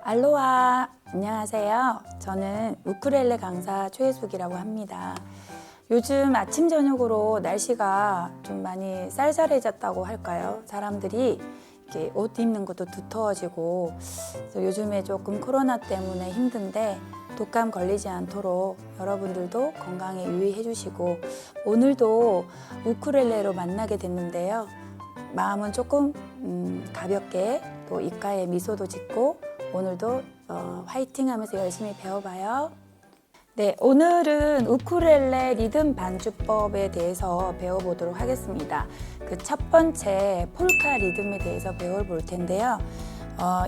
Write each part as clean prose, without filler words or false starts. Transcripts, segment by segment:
알로하, 안녕하세요. 저는 우쿨렐레 강사 최혜숙이라고 합니다. 요즘 아침 저녁으로 날씨가 좀 많이 쌀쌀해졌다고 할까요? 사람들이 이렇게 옷 입는 것도 두터워지고, 그래서 요즘에 조금 코로나 때문에 힘든데 독감 걸리지 않도록 여러분들도 건강에 유의해 주시고, 오늘도 우쿨렐레로 만나게 됐는데요. 마음은 조금 가볍게, 또 입가에 미소도 짓고 오늘도 화이팅 하면서 열심히 배워봐요. 네, 오늘은 우쿨렐레 리듬 반주법에 대해서 배워보도록 하겠습니다. 그 첫 번째 폴카 리듬에 대해서 배워볼 텐데요.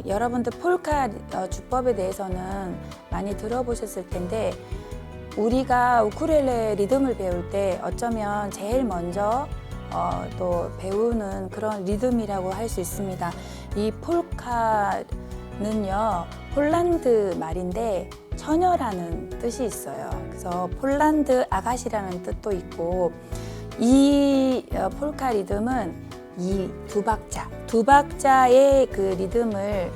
여러분들 폴카 주법에 대해서는 많이 들어보셨을 텐데, 우리가 우쿨렐레 리듬을 배울 때 어쩌면 제일 먼저 또 배우는 그런 리듬이라고 할 수 있습니다. 이 폴카는요, 폴란드 말인데 처녀라는 뜻이 있어요. 그래서 폴란드 아가씨라는 뜻도 있고, 이 폴카 리듬은 이 두 박자의 그 리듬을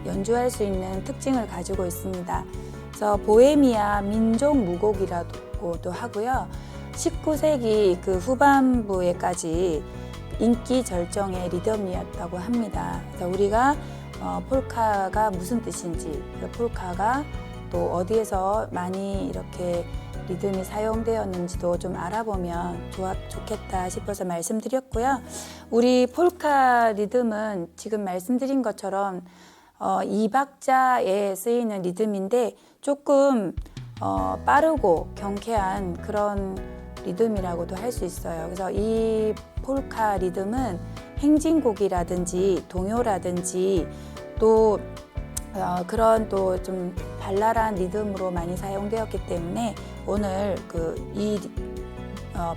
연주할 수 있는 특징을 가지고 있습니다. 그래서 보헤미아 민족 무곡이라고도 하고요. 19세기 그 후반부에까지 인기 절정의 리듬이었다고 합니다. 그래서 우리가 폴카가 무슨 뜻인지, 폴카가 또 어디에서 많이 이렇게 리듬이 사용되었는지도 좀 알아보면 좋겠다 싶어서 말씀드렸고요. 우리 폴카 리듬은 지금 말씀드린 것처럼 2박자에 쓰이는 리듬인데 조금 빠르고 경쾌한 그런 리듬이라고도 할 수 있어요. 그래서 이 폴카 리듬은 행진곡이라든지 동요라든지 또 그런 또 좀 발랄한 리듬으로 많이 사용되었기 때문에 오늘 이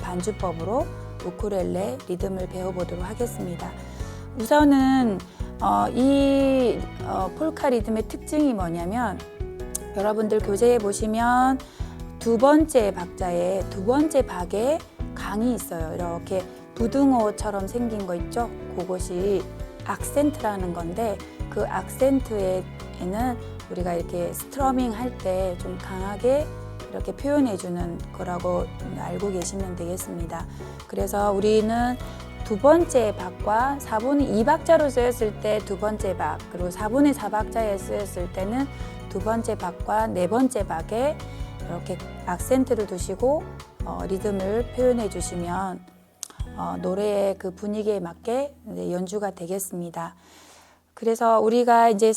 반주법으로 우쿨렐레 리듬을 배워보도록 하겠습니다. 우선은 이 폴카 리듬의 특징이 뭐냐면, 여러분들 교재에 보시면 두 번째 박자에 두 번째 박에 강이 있어요. 이렇게 부등호처럼 생긴 거 있죠? 그것이 악센트라는 건데, 그 악센트에는 우리가 이렇게 스트러밍 할 때 좀 강하게 이렇게 표현해 주는 거라고 알고 계시면 되겠습니다. 그래서 우리는 두 번째 박과 4분의 2박자로 쓰였을 때 두 번째 박, 그리고 4분의 4박자에 쓰였을 때는 두 번째 박과 네 번째 박에 이렇게 악센트를 두시고 리듬을 표현해 주시면 노래의 그 분위기에 맞게 연주가 되겠습니다. 그래서 우리가 이제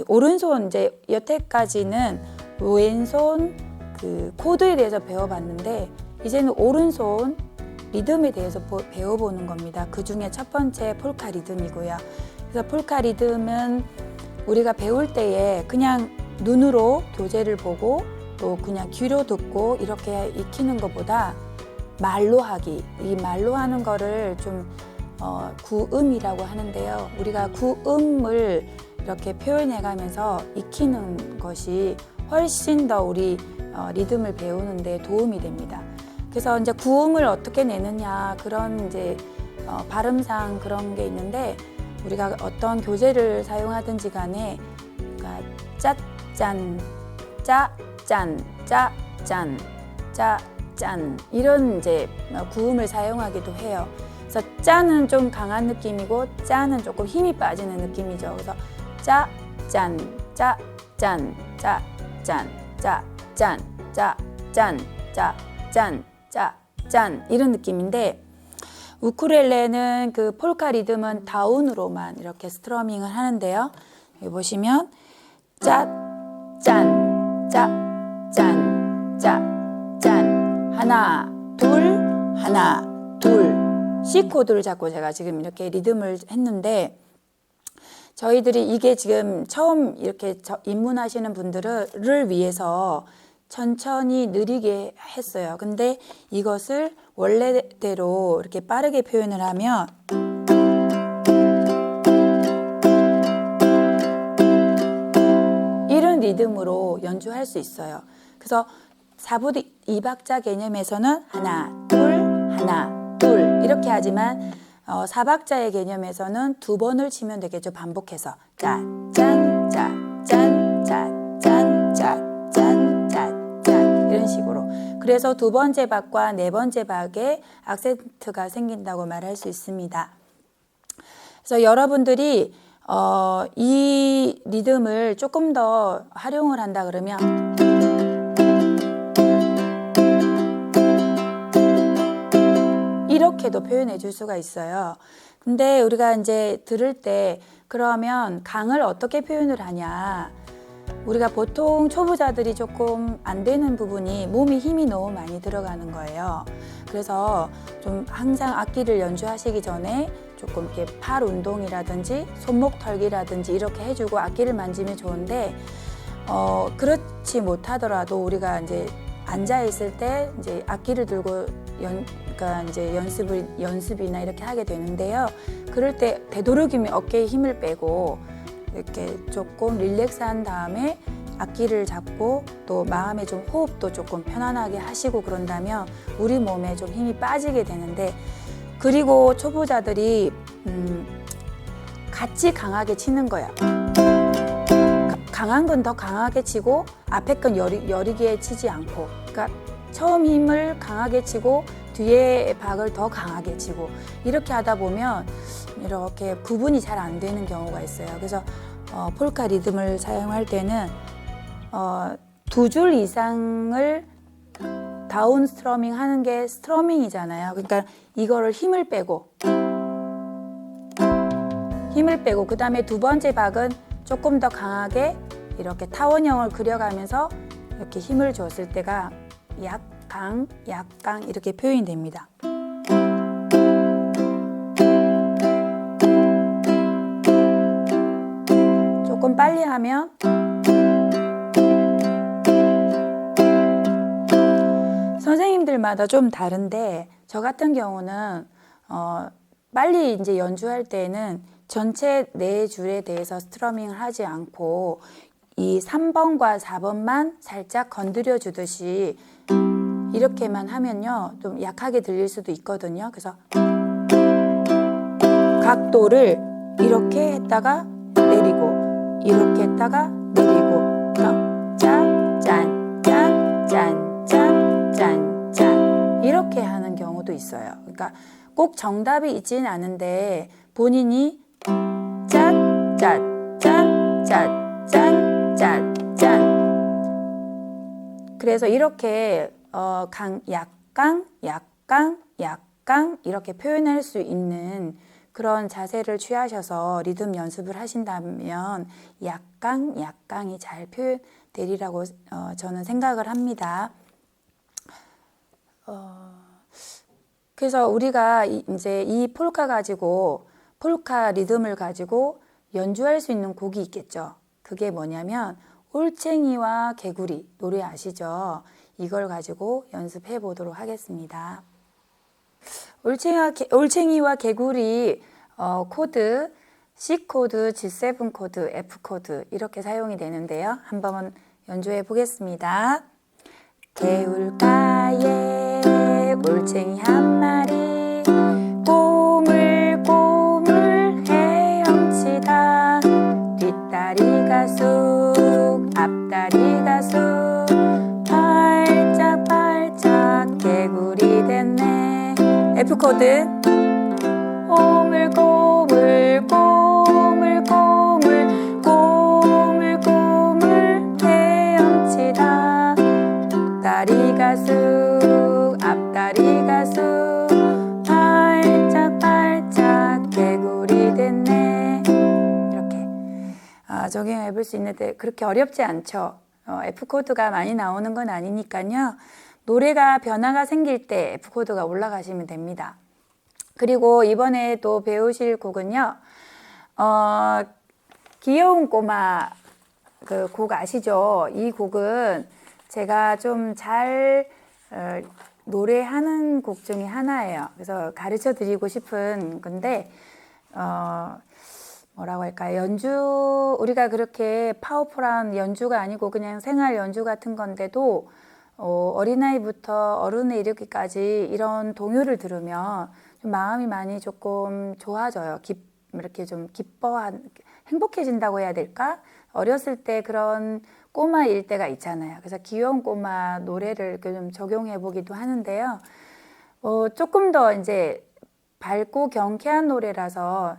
오른손, 여태까지는 왼손 그 코드에 대해서 배워봤는데, 이제는 오른손 리듬에 대해서 배워보는 겁니다. 그 중에 첫 번째 폴카 리듬이고요. 그래서 폴카 리듬은 우리가 배울 때에 그냥 눈으로 교재를 보고 또 그냥 귀로 듣고 이렇게 익히는 것보다 말로 하기, 이 말로 하는 거를 좀 구음이라고 하는데요. 우리가 구음을 이렇게 표현해 가면서 익히는 것이 훨씬 더 우리 리듬을 배우는데 도움이 됩니다. 그래서 이제 구음을 어떻게 내느냐, 그런 이제 발음상 그런 게 있는데, 우리가 어떤 교재를 사용하든지 간에 그러니까 짠, 짠, 짠, 짠 이런 이제 구음을 사용하기도 해요. 그래서 짠은 좀 강한 느낌이고 짠은 조금 힘이 빠지는 느낌이죠. 그래서 짠, 짠, 짠, 짠 이런 느낌인데, 우쿨렐레는 그 폴카 리듬은 다운으로만 이렇게 스트러밍을 하는데요. 여기 보시면 짠, 하나, 둘 C 코드를 잡고 제가 지금 이렇게 리듬을 했는데, 저희들이 이게 지금 처음 이렇게 입문하시는 분들을 위해서 천천히 느리게 했어요. 근데 이것을 원래대로 이렇게 빠르게 표현을 하면 이런 리듬으로 연주할 수 있어요. 그래서 4분의 2박자 개념에서는 하나, 둘 이렇게 하지만 사박자의 개념에서는 두 번을 치면 되겠죠. 반복해서 짜짠 짜짠 짜짠 짜짠 짜짠 이런 식으로. 그래서 두 번째 박과 네 번째 박에 악센트가 생긴다고 말할 수 있습니다. 그래서 여러분들이 이 리듬을 조금 더 활용을 한다 그러면 이렇게도 표현해 줄 수가 있어요. 근데 우리가 이제 들을 때 그러면 강을 어떻게 표현을 하냐. 우리가 보통 초보자들이 조금 안 되는 부분이 몸에 힘이 너무 많이 들어가는 거예요. 그래서 좀 항상 악기를 연주하시기 전에 조금 이렇게 팔 운동이라든지 손목 털기라든지 이렇게 해주고 악기를 만지면 좋은데 그렇지 못하더라도 우리가 이제 앉아 있을 때 이제 악기를 들고 그러니까 이제 연습이나 이렇게 하게 되는데요. 그럴 때 되도록이면 어깨에 힘을 빼고 이렇게 조금 릴렉스한 다음에 악기를 잡고 또 마음의 좀 호흡도 조금 편안하게 하시고 그런다면 우리 몸에 좀 힘이 빠지게 되는데, 그리고 초보자들이 같이 강하게 치는 거야. 강한 건 더 강하게 치고 앞에 건 여리게 치지 않고, 그러니까 처음 힘을 강하게 치고 뒤에 박을 더 강하게 치고 이렇게 하다 보면 이렇게 구분이 잘 안 되는 경우가 있어요. 그래서 폴카 리듬을 사용할 때는 두 줄 이상을 다운 스트러밍 하는 게 스트러밍이잖아요. 그러니까 이거를 힘을 빼고 그 다음에 두 번째 박은 조금 더 강하게 이렇게 타원형을 그려가면서 이렇게 힘을 줬을 때가 약강, 약강 이렇게 표현이 됩니다. 조금 빨리 하면 선생님들마다 좀 다른데, 저 같은 경우는 빨리 이제 연주할 때는 전체 네 줄에 대해서 스트러밍을 하지 않고 이 3번과 4번만 살짝 건드려 주듯이 이렇게만 하면요 좀 약하게 들릴 수도 있거든요. 그래서 각도를 이렇게 했다가 내리고 이렇게 했다가 내리고 짠, 짠, 짠, 짠, 짠, 짠, 짠 이렇게 하는 경우도 있어요. 그러니까 꼭 정답이 있지는 않은데 본인이 짠, 짠, 짠, 짠, 짠, 짠, 짠. 그래서 이렇게 약강, 약강, 약강 이렇게 표현할 수 있는 그런 자세를 취하셔서 리듬 연습을 하신다면 약강, 약강이 잘 표현되리라고 저는 생각을 합니다. 그래서 우리가 이제 이 폴카 리듬을 가지고 연주할 수 있는 곡이 있겠죠. 그게 뭐냐면 올챙이와 개구리 노래 아시죠? 이걸 가지고 연습해 보도록 하겠습니다. 올챙이와 개구리 코드 C 코드, G7 코드, F 코드 이렇게 사용이 되는데요. 한번 연주해 보겠습니다. 개울가에 올챙이 한 마리 꼬물꼬물 헤엄치다 뒷다리가 쑥 앞다리가 쑥 발짝발짝 개구리 됐네. F 코드 꼬물꼬물 꼬물꼬물 꼬물꼬물 헤엄치다 다리가 쑥 앞다리가 쑥 발짝발짝 개구리 됐네. 이렇게 적용해 볼 수 있는데 그렇게 어렵지 않죠. F코드가 많이 나오는 건 아니니까요. 노래가 변화가 생길 때 F코드가 올라가시면 됩니다. 그리고 이번에 또 배우실 곡은요. 귀여운 꼬마 그 곡 아시죠? 이 곡은 제가 좀 잘 노래하는 곡 중에 하나예요. 그래서 가르쳐 드리고 싶은 건데 뭐라고 할까요? 우리가 그렇게 파워풀한 연주가 아니고 그냥 생활 연주 같은 건데도 어린아이부터 어른에 이르기까지 이런 동요를 들으면 좀 마음이 많이 조금 좋아져요. 이렇게 좀 행복해진다고 해야 될까? 어렸을 때 그런 꼬마일 때가 있잖아요. 그래서 귀여운 꼬마 노래를 이렇게 좀 적용해 보기도 하는데요. 조금 더 이제 밝고 경쾌한 노래라서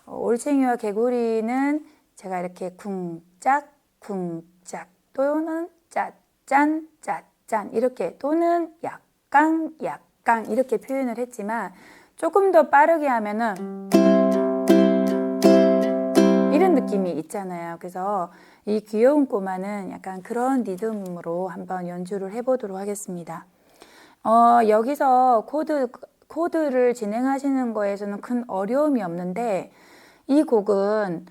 올챙이와 개구리는 제가 이렇게 쿵짝 쿵짝 또는 짜짠 짜짠 이렇게 또는 약강 약강 이렇게 표현을 했지만 조금 더 빠르게 하면은 이런 느낌이 있잖아요. 그래서 이 귀여운 꼬마는 약간 그런 리듬으로 한번 연주를 해보도록 하겠습니다. 여기서 코드를 진행하시는 거에서는 큰 어려움이 없는데 이 곡은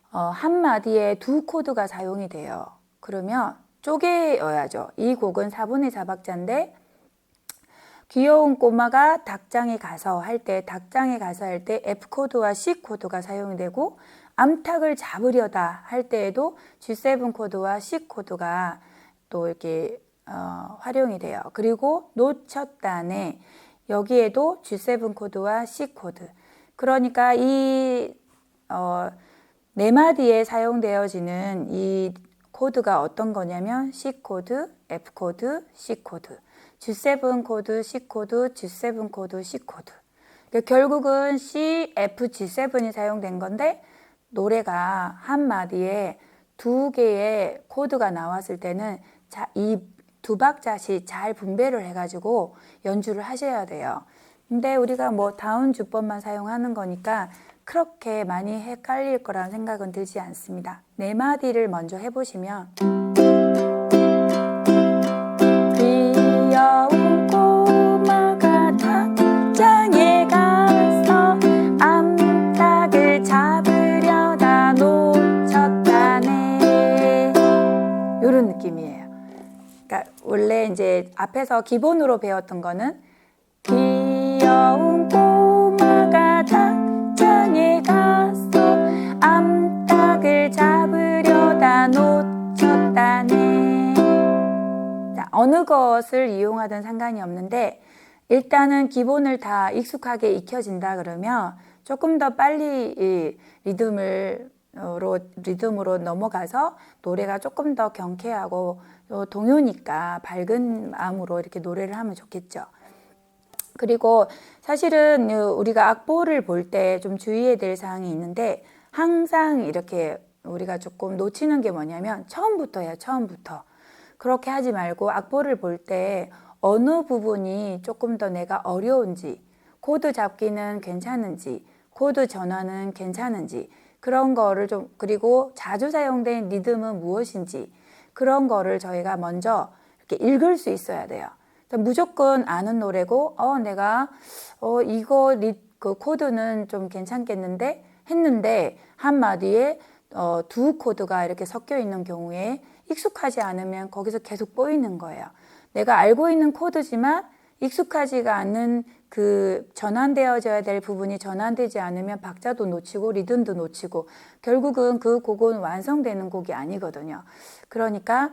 한 마디에 2코드가 사용이 돼요. 그러면 쪼개어야죠. 이 곡은 4분의 4박자인데 귀여운 꼬마가 닭장에 가서 할 때 F코드와 C코드가 사용이 되고 암탉을 잡으려다 할 때에도 G7 코드와 C 코드가 또 이렇게 활용이 돼요. 그리고 놓쳤다네 여기에도 G7 코드와 C 코드. 그러니까 이 네 마디에 사용되어지는 이 코드가 어떤 거냐면 C 코드, F 코드, C 코드, G7 코드, C 코드, G7 코드, C 코드. 결국은 C, F, G7이 사용된 건데 노래가 한 마디에 2개의 코드가 나왔을 때는 이 2박자씩 잘 분배를 해가지고 연주를 하셔야 돼요. 근데 우리가 뭐 다운 주법만 사용하는 거니까 그렇게 많이 헷갈릴 거라는 생각은 들지 않습니다. 네 마디를 먼저 해보시면 귀여운 꼬마가 닭장에 가서 암탉을 잡으려다 놓쳤다네 이런 느낌이에요. 그러니까 원래 이제 앞에서 기본으로 배웠던 거는 귀여운 꼬마가 닭장에 가서 암탉을 잡으려다 놓쳤다네. 자, 어느 것을 이용하든 상관이 없는데 일단은 기본을 다 익숙하게 익혀진다 그러면 조금 더 빨리 이 리듬으로 넘어가서 노래가 조금 더 경쾌하고 동요니까 밝은 마음으로 이렇게 노래를 하면 좋겠죠. 그리고 사실은 우리가 악보를 볼 때 좀 주의해야 될 사항이 있는데 항상 이렇게 우리가 조금 놓치는 게 뭐냐면 처음부터예요. 처음부터. 그렇게 하지 말고 악보를 볼 때 어느 부분이 조금 더 내가 어려운지, 코드 잡기는 괜찮은지, 코드 전환은 괜찮은지 그런 거를 좀, 그리고 자주 사용된 리듬은 무엇인지 그런 거를 저희가 먼저 이렇게 읽을 수 있어야 돼요. 무조건 아는 노래고 내가 이거 그 코드는 좀 괜찮겠는데 했는데 한마디에 2코드가 이렇게 섞여 있는 경우에 익숙하지 않으면 거기서 계속 보이는 거예요. 내가 알고 있는 코드지만 익숙하지가 않는 그 전환되어져야 될 부분이 전환되지 않으면 박자도 놓치고 리듬도 놓치고 결국은 그 곡은 완성되는 곡이 아니거든요. 그러니까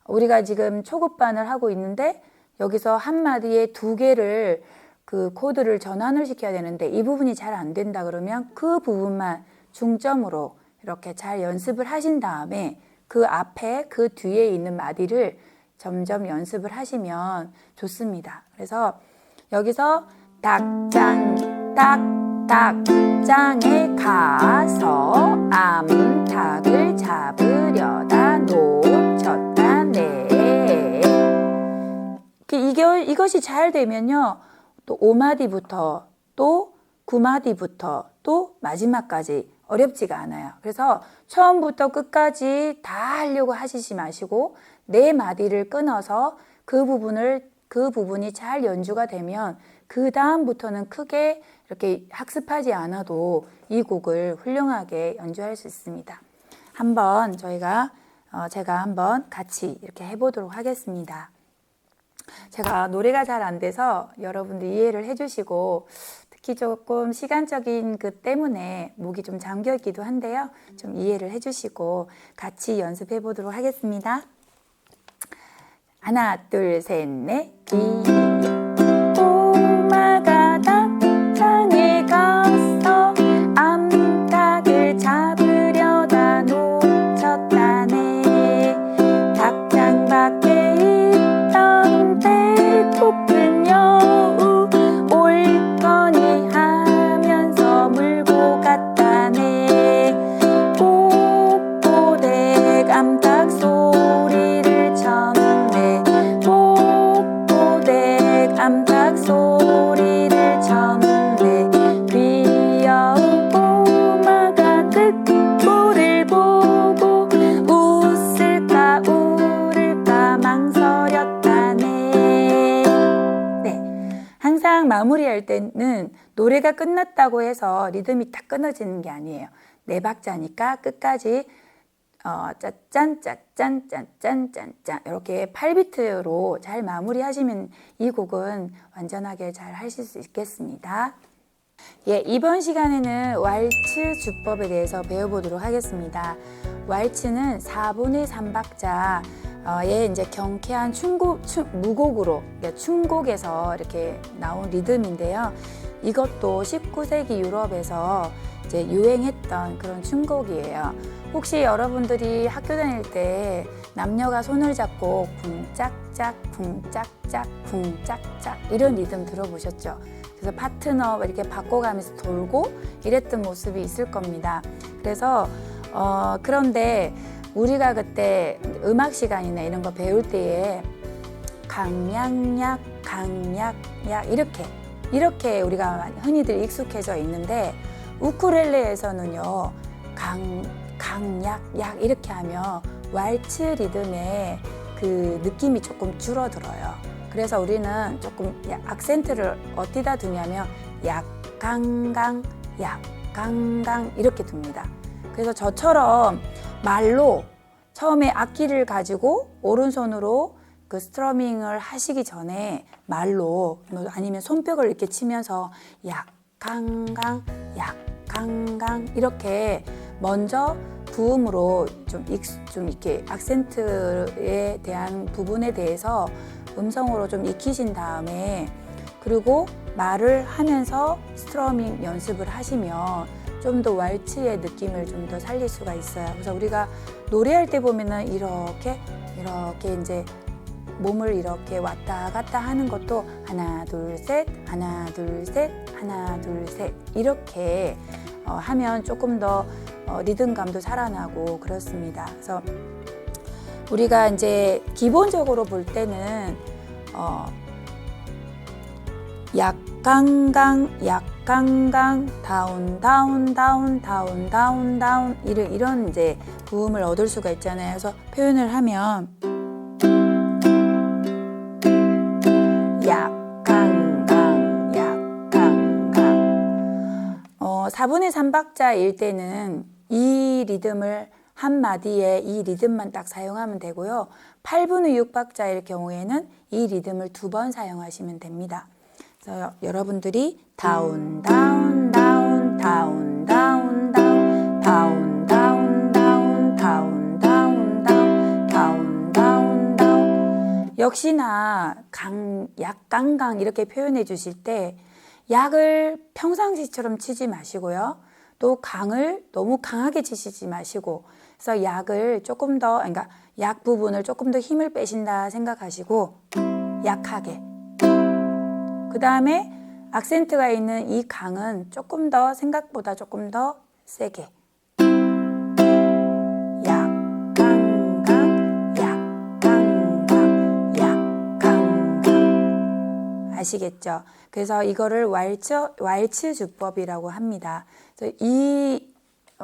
우리가 지금 초급반을 하고 있는데 여기서 한 마디에 2개를 그 코드를 전환을 시켜야 되는데 이 부분이 잘 안 된다 그러면 그 부분만 중점으로 이렇게 잘 연습을 하신 다음에 그 앞에 그 뒤에 있는 마디를 점점 연습을 하시면 좋습니다. 그래서 여기서 닭장에 가서 암탉을 잡으려다 놓쳤다네. 이것이 잘 되면요, 또 5마디부터 또 9마디부터 또 마지막까지 어렵지가 않아요. 그래서 처음부터 끝까지 다 하려고 하시지 마시고 4마디를 끊어서 그 부분이 잘 연주가 되면 그 다음부터는 크게 이렇게 학습하지 않아도 이 곡을 훌륭하게 연주할 수 있습니다. 한번 제가 한번 같이 이렇게 해보도록 하겠습니다. 제가 노래가 잘 안 돼서 여러분들 이해를 해주시고 특히 조금 시간적인 그 때문에 목이 좀 잠겨 있기도 한데요. 좀 이해를 해주시고 같이 연습해 보도록 하겠습니다. 하나, 둘, 셋, 넷. 꼬마가 닭장 깜짝 소리를 쳤네. 귀여운 꼬마가 뜯고를 보고 웃을까 울을까 망설였다네. 네, 항상 마무리할 때는 노래가 끝났다고 해서 리듬이 딱 끊어지는 게 아니에요. 네 박자니까 끝까지 짜짠 짜짠 짠짠 짠짠 이렇게 8비트로 잘 마무리하시면 이 곡은 완전하게 잘 하실 수 있겠습니다. 예, 이번 시간에는 왈츠 주법에 대해서 배워보도록 하겠습니다. 왈츠는 4분의 3박자의 이제 경쾌한 무곡으로, 그러니까 춤곡에서 이렇게 나온 리듬인데요. 이것도 19세기 유럽에서 이제 유행했던 그런 춤곡이에요. 혹시 여러분들이 학교 다닐 때 남녀가 손을 잡고 쿵짝짝 쿵짝짝 쿵짝짝 이런 리듬 들어보셨죠? 그래서 파트너 이렇게 바꿔가면서 돌고 이랬던 모습이 있을 겁니다. 그래서 그런데 우리가 그때 음악 시간이나 이런 거 배울 때에 강약약 강약약 이렇게 우리가 흔히들 익숙해져 있는데 우쿨렐레에서는요 강약약 이렇게 하면 왈츠 리듬의 그 느낌이 조금 줄어들어요. 그래서 우리는 조금 악센트를 어디다 두냐면 약강강 약강강 이렇게 둡니다. 그래서 저처럼 말로 처음에 악기를 가지고 오른손으로 그 스트러밍을 하시기 전에 말로 아니면 손뼉을 이렇게 치면서 약강강 약강강 이렇게 먼저 부음으로 좀 이렇게 악센트에 대한 부분에 대해서 음성으로 좀 익히신 다음에 그리고 말을 하면서 스트러밍 연습을 하시면 좀 더 왈츠의 느낌을 좀 더 살릴 수가 있어요. 그래서 우리가 노래할 때 보면은 이렇게 이제 몸을 이렇게 왔다 갔다 하는 것도 하나 둘 셋 하나 둘 셋 하나 둘 셋 이렇게 하면 조금 더 리듬감도 살아나고 그렇습니다. 그래서 우리가 이제 기본적으로 볼 때는 약강강 약강강 다운 다운 다운 다운 다운 다운 이런 이제 부음을 얻을 수가 있잖아요. 그래서 표현을 하면 약강강 약강강 4분의 3박자일 때는 이 리듬을 한 마디에 이 리듬만 딱 사용하면 되고요. 8분의 6박자일 경우에는 이 리듬을 2번 사용하시면 됩니다. 그래서 여러분들이 다운 다운 다운 다운 다운 다운 다운 다운 다운 다운 다운 다운 다운 다운 다운 역시나 약강강 이렇게 표현해 주실 때 약을 평상시처럼 치지 마시고요. 또 강을 너무 강하게 치시지 마시고 그래서 약을 조금 더 그러니까 약 부분을 조금 더 힘을 빼신다 생각하시고 약하게 그 다음에 악센트가 있는 이 강은 조금 더 생각보다 조금 더 세게 약강강 약강강 약강강 아시겠죠? 그래서 이거를 왈츠 주법이라고 합니다. 그래서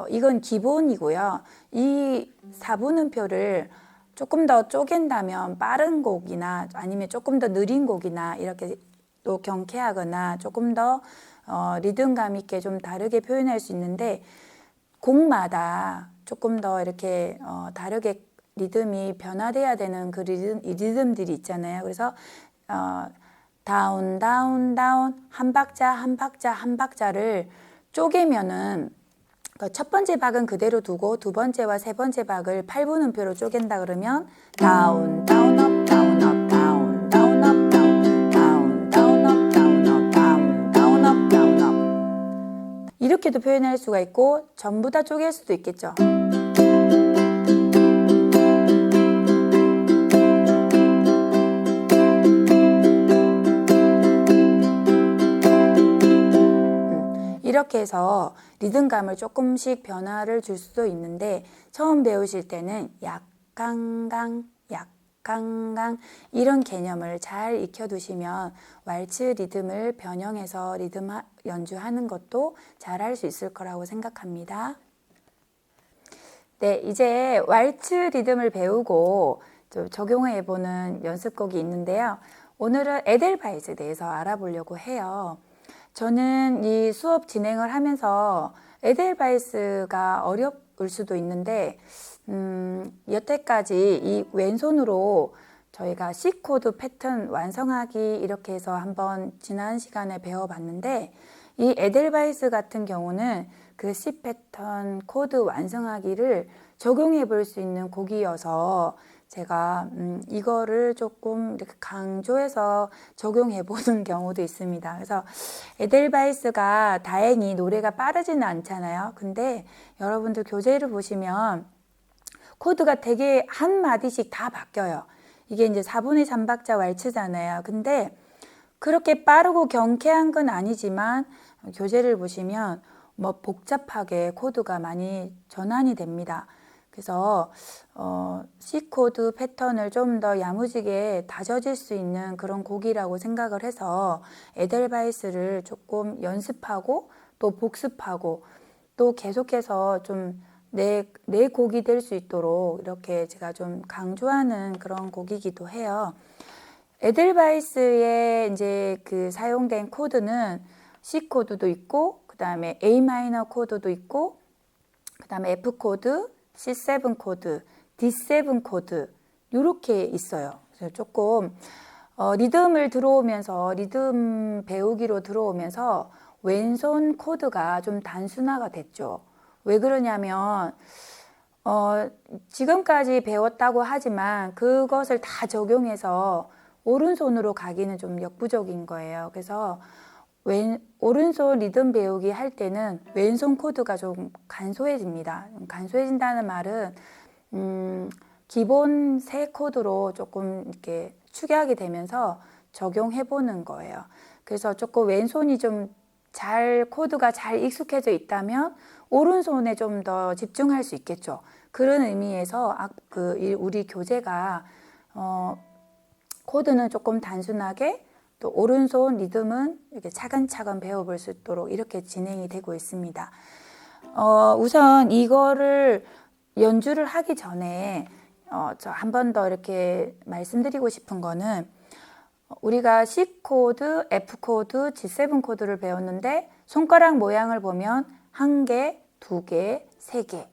이건 기본이고요. 이 4분음표를 조금 더 쪼갠다면 빠른 곡이나 아니면 조금 더 느린 곡이나 이렇게 또 경쾌하거나 조금 더 리듬감 있게 좀 다르게 표현할 수 있는데 곡마다 조금 더 이렇게 다르게 리듬이 변화돼야 되는 그 리듬들이 있잖아요. 그래서 다운 다운 다운 한 박자 한 박자 한 박자를 쪼개면은 첫 번째 박은 그대로 두고 두 번째와 세 번째 박을 8분음표로 쪼갠다 그러면 다운 다운 업 다운 업 다운 다운 업 다운 다운 다운 업 다운 업 다운 다운 업 다운 업 이렇게도 표현할 수가 있고 전부 다 쪼갤 수도 있겠죠. 이렇게 해서 리듬감을 조금씩 변화를 줄 수도 있는데 처음 배우실 때는 약강강 약강강 이런 개념을 잘 익혀두시면 왈츠 리듬을 변형해서 리듬 연주하는 것도 잘 할 수 있을 거라고 생각합니다. 네, 이제 왈츠 리듬을 배우고 좀 적용해보는 연습곡이 있는데요. 오늘은 에델바이스에 대해서 알아보려고 해요. 저는 이 수업 진행을 하면서 에델바이스가 어려울 수도 있는데 여태까지 이 왼손으로 저희가 C코드 패턴 완성하기 이렇게 해서 한번 지난 시간에 배워봤는데 이 에델바이스 같은 경우는 그 C 패턴 코드 완성하기를 적용해 볼 수 있는 곡이어서 제가 이거를 조금 이렇게 강조해서 적용해 보는 경우도 있습니다. 그래서 에델바이스가 다행히 노래가 빠르지는 않잖아요. 근데 여러분들 교재를 보시면 코드가 되게 한 마디씩 다 바뀌어요. 이게 이제 4분의 3박자 왈츠잖아요. 근데 그렇게 빠르고 경쾌한 건 아니지만 교재를 보시면 뭐 복잡하게 코드가 많이 전환이 됩니다. 그래서 C 코드 패턴을 좀 더 야무지게 다져질 수 있는 그런 곡이라고 생각을 해서 에델바이스를 조금 연습하고 또 복습하고 또 계속해서 좀 내 곡이 될 수 있도록 이렇게 제가 좀 강조하는 그런 곡이기도 해요. 에델바이스에 이제 그 사용된 코드는 C 코드도 있고, 그 다음에 A 마이너 코드도 있고, 그 다음에 F 코드, C7 코드, D7 코드 이렇게 있어요. 그래서 조금 리듬을 들어오면서 리듬 배우기로 들어오면서 왼손 코드가 좀 단순화가 됐죠. 왜 그러냐면 지금까지 배웠다고 하지만 그것을 다 적용해서 오른손으로 가기는 좀 역부족인 거예요. 그래서 오른손 리듬 배우기 할 때는 왼손 코드가 좀 간소해집니다. 간소해진다는 말은 기본 세 코드로 조금 이렇게 축약이 되면서 적용해 보는 거예요. 그래서 조금 왼손이 좀 코드가 잘 익숙해져 있다면 오른손에 좀 더 집중할 수 있겠죠. 그런 의미에서 우리 교재가 코드는 조금 단순하게 또 오른손 리듬은 이렇게 차근차근 배워볼 수 있도록 이렇게 진행이 되고 있습니다. 우선 이거를 연주를 하기 전에 저 한 번 더 이렇게 말씀드리고 싶은 거는 우리가 C 코드, F 코드, G7 코드를 배웠는데 손가락 모양을 보면 1개, 2개, 3개.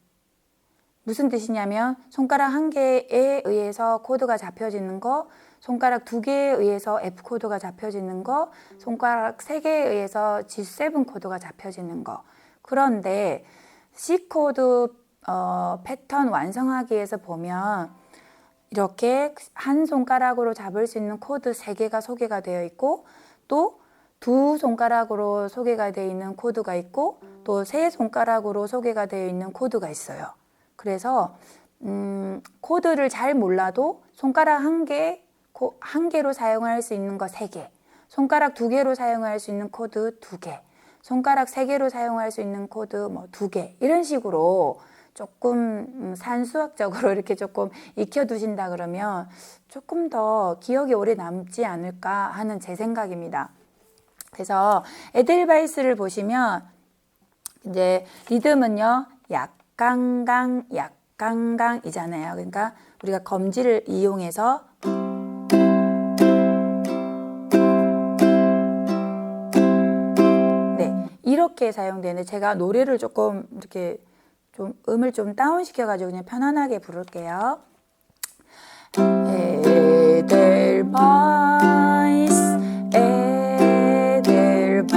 무슨 뜻이냐면 손가락 1개에 의해서 코드가 잡혀지는 거, 손가락 2개에 의해서 F 코드가 잡혀지는 거, 손가락 3개에 의해서 G7 코드가 잡혀지는 거. 그런데 C 코드 패턴 완성하기에서 보면 이렇게 한 손가락으로 잡을 수 있는 코드 3개가 소개가 되어 있고 또 2손가락으로 소개가 되어 있는 코드가 있고 또 3손가락으로 소개가 되어 있는 코드가 있어요. 그래서 코드를 잘 몰라도 손가락 1개로 사용할 수 있는 거 3개, 손가락 2개로 사용할 수 있는 코드 2개, 손가락 3개로 사용할 수 있는 코드 뭐 2개 이런 식으로 조금 산수학적으로 이렇게 조금 익혀두신다 그러면 조금 더 기억이 오래 남지 않을까 하는 제 생각입니다. 그래서 에델바이스를 보시면 이제 리듬은요 약강강 약강강이잖아요. 그러니까 우리가 검지를 이용해서 이렇게 사용되는데 제가 노래를 조금 이렇게 좀 음을 좀 다운 시켜가지고 그냥 편안하게 부를게요. 에델바이스 에델바이스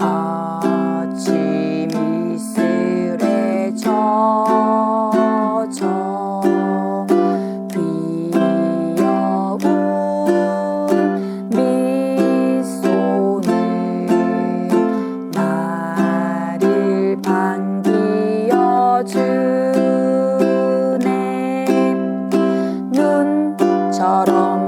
아침 이슬에 젖어 귀여운 미소는 나를 반기어주네 눈처럼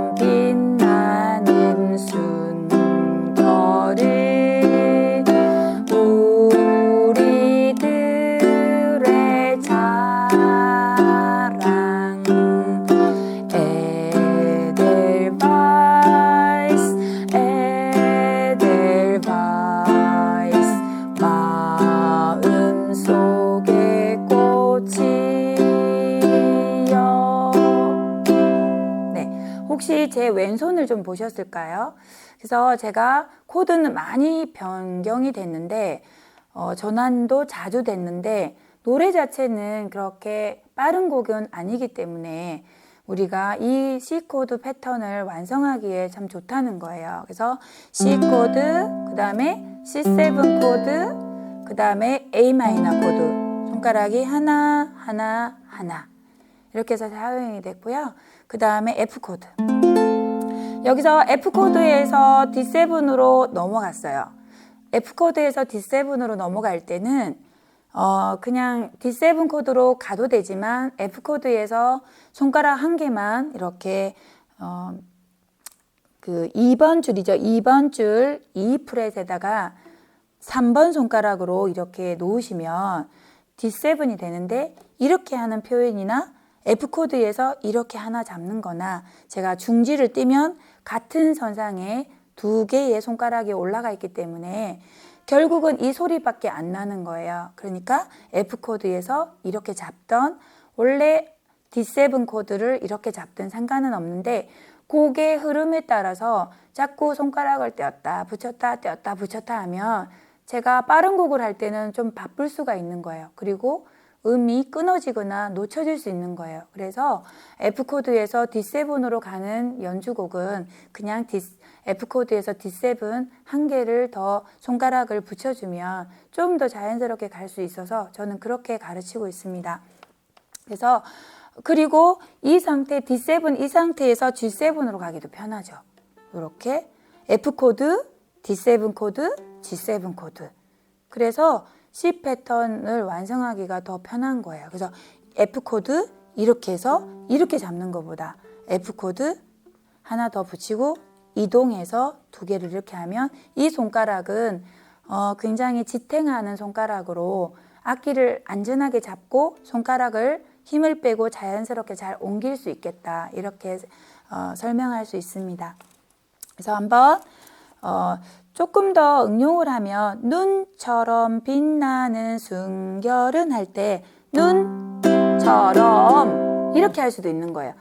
표현을 좀 보셨을까요? 그래서 제가 코드는 많이 변경이 됐는데 전환도 자주 됐는데 노래 자체는 그렇게 빠른 곡은 아니기 때문에 우리가 이 C 코드 패턴을 완성하기에 참 좋다는 거예요. 그래서 C 코드, 그 다음에 C7 코드, 그 다음에 A 마이너 코드, 손가락이 하나, 하나, 하나 이렇게 해서 사용이 됐고요. 그 다음에 F 코드. 여기서 F 코드에서 D7으로 넘어갔어요. F 코드에서 D7으로 넘어갈 때는 그냥 D7 코드로 가도 되지만 F 코드에서 손가락 한 개만 이렇게 그 2번 줄이죠. 2번 줄 2프렛에다가 3번 손가락으로 이렇게 놓으시면 D7이 되는데 이렇게 하는 표현이나 F 코드에서 이렇게 하나 잡는 거나 제가 중지를 띄면 같은 선상에 두 개의 손가락이 올라가 있기 때문에 결국은 이 소리밖에 안 나는 거예요. 그러니까 F 코드에서 이렇게 잡던 원래 D7 코드를 이렇게 잡든 상관은 없는데 곡의 흐름에 따라서 자꾸 손가락을 떼었다 붙였다 떼었다 붙였다 하면 제가 빠른 곡을 할 때는 좀 바쁠 수가 있는 거예요. 그리고 음이 끊어지거나 놓쳐질 수 있는 거예요. 그래서 F 코드에서 D7으로 가는 연주곡은 그냥 F 코드에서 D7 한 개를 더 손가락을 붙여주면 좀 더 자연스럽게 갈 수 있어서 저는 그렇게 가르치고 있습니다. 그래서 그리고 이 상태 D7 이 상태에서 G7으로 가기도 편하죠. 이렇게 F 코드, D7 코드, G7 코드. 그래서 C 패턴을 완성하기가 더 편한 거예요. 그래서 F 코드 이렇게 해서 이렇게 잡는 것보다 F 코드 하나 더 붙이고 이동해서 두 개를 이렇게 하면 이 손가락은 굉장히 지탱하는 손가락으로 악기를 안전하게 잡고 손가락을 힘을 빼고 자연스럽게 잘 옮길 수 있겠다. 이렇게 설명할 수 있습니다. 그래서 한번 조금 더 응용을 하면 눈처럼 빛나는 순결은 할 때 눈처럼 이렇게 할 수도 있는 거예요.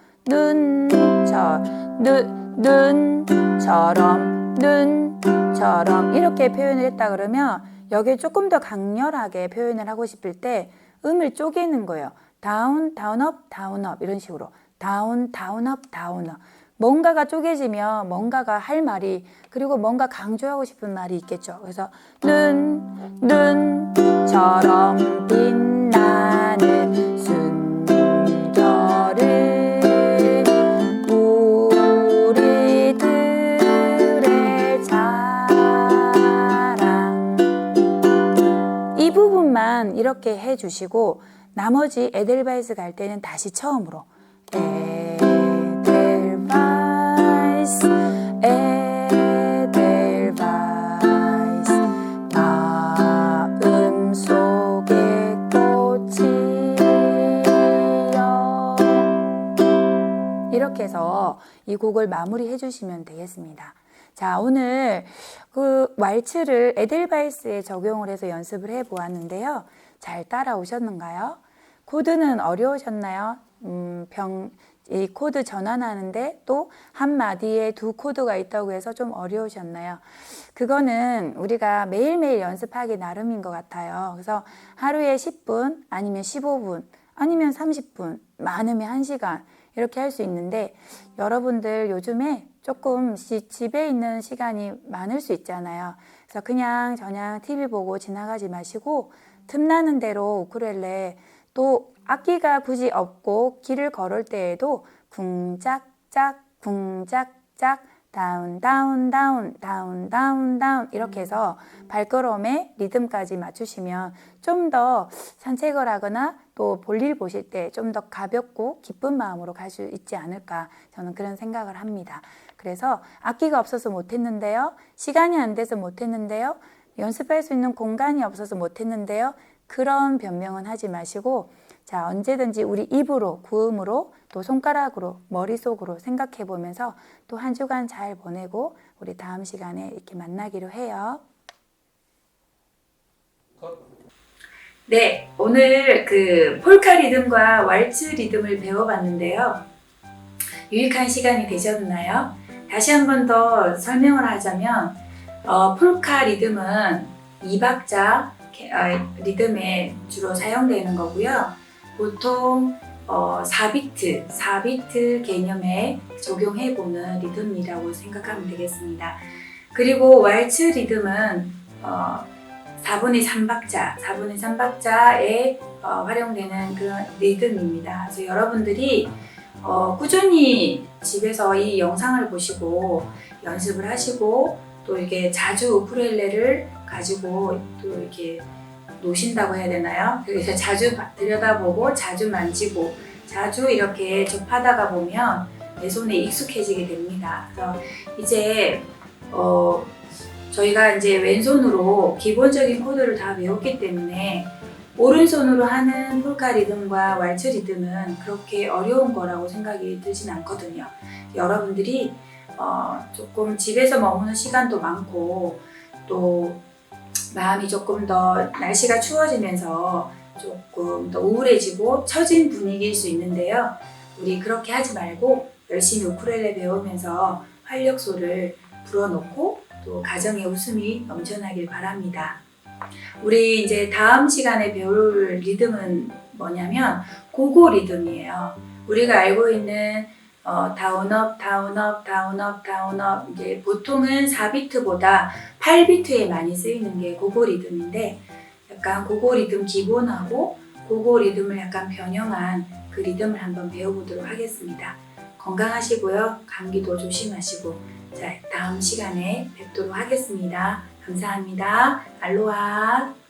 눈처럼 이렇게 표현을 했다 그러면 여기에 조금 더 강렬하게 표현을 하고 싶을 때 음을 쪼개는 거예요. 다운, 다운업, 다운업 이런 식으로 다운, 다운업, 다운업 뭔가가 쪼개지면 뭔가가 할 말이 그리고 뭔가 강조하고 싶은 말이 있겠죠. 그래서 눈처럼 빛나는 순결을 우리들의 자랑 이 부분만 이렇게 해주시고 나머지 에델바이스 갈 때는 다시 처음으로 에델바이스 마음속에 꽃이여 이렇게 해서 이 곡을 마무리해 주시면 되겠습니다. 자, 오늘 그 왈츠를 에델바이스에 적용을 해서 연습을 해 보았는데요. 잘 따라오셨는가요? 코드는 어려우셨나요? 이 코드 전환하는데 또 한 마디에 두 코드가 있다고 해서 좀 어려우셨나요? 그거는 우리가 매일매일 연습하기 나름인 것 같아요. 그래서 하루에 10분 아니면 15분 아니면 30분 많으면 1시간 이렇게 할 수 있는데 여러분들 요즘에 조금 집에 있는 시간이 많을 수 있잖아요. 그래서 그냥 저냥 TV 보고 지나가지 마시고 틈나는 대로 우쿨렐레 또 악기가 굳이 없고 길을 걸을 때에도 쿵짝짝 쿵짝짝 다운 다운 다운 다운 다운 다운 이렇게 해서 발걸음에 리듬까지 맞추시면 좀 더 산책을 하거나 또 볼일 보실 때 좀 더 가볍고 기쁜 마음으로 갈 수 있지 않을까 저는 그런 생각을 합니다. 그래서 악기가 없어서 못했는데요. 시간이 안 돼서 못했는데요. 연습할 수 있는 공간이 없어서 못했는데요. 그런 변명은 하지 마시고 자 언제든지 우리 입으로 구음으로 또 손가락으로 머릿속으로 생각해 보면서 또 한 주간 잘 보내고 우리 다음 시간에 이렇게 만나기로 해요. 네, 오늘 그 폴카 리듬과 왈츠 리듬을 배워봤는데요. 유익한 시간이 되셨나요? 다시 한 번 더 설명을 하자면 폴카 리듬은 2박자 리듬에 주로 사용되는 거고요. 보통 4비트 개념에 적용해보는 리듬이라고 생각하면 되겠습니다. 그리고 왈츠 리듬은 4분의 3박자에 활용되는 그런 리듬입니다. 그래서 여러분들이 꾸준히 집에서 이 영상을 보시고 연습을 하시고 또 이렇게 자주 우쿨렐레를 가지고 또 이렇게 노신다고 해야 되나요? 그래서 자주 들여다보고 자주 만지고 자주 이렇게 접하다가 보면 내 손에 익숙해지게 됩니다. 그래서 이제 저희가 이제 왼손으로 기본적인 코드를 다 배웠기 때문에 오른손으로 하는 폴카 리듬과 왈츠 리듬은 그렇게 어려운 거라고 생각이 들진 않거든요. 여러분들이 조금 집에서 머무는 시간도 많고 또 마음이 조금 더 날씨가 추워지면서 조금 더 우울해지고 처진 분위기일 수 있는데요. 우리 그렇게 하지 말고 열심히 우쿨렐레 배우면서 활력소를 불어넣고 또 가정에 웃음이 넘쳐나길 바랍니다. 우리 이제 다음 시간에 배울 리듬은 뭐냐면 고고 리듬이에요. 우리가 알고 있는 다운업, 다운업, 다운업, 다운업 이제 보통은 4비트보다 8비트에 많이 쓰이는 게 고고 리듬인데 약간 고고 리듬 기본하고 고고 리듬을 약간 변형한 그 리듬을 한번 배워보도록 하겠습니다. 건강하시고요. 감기도 조심하시고 자, 다음 시간에 뵙도록 하겠습니다. 감사합니다. 알로하.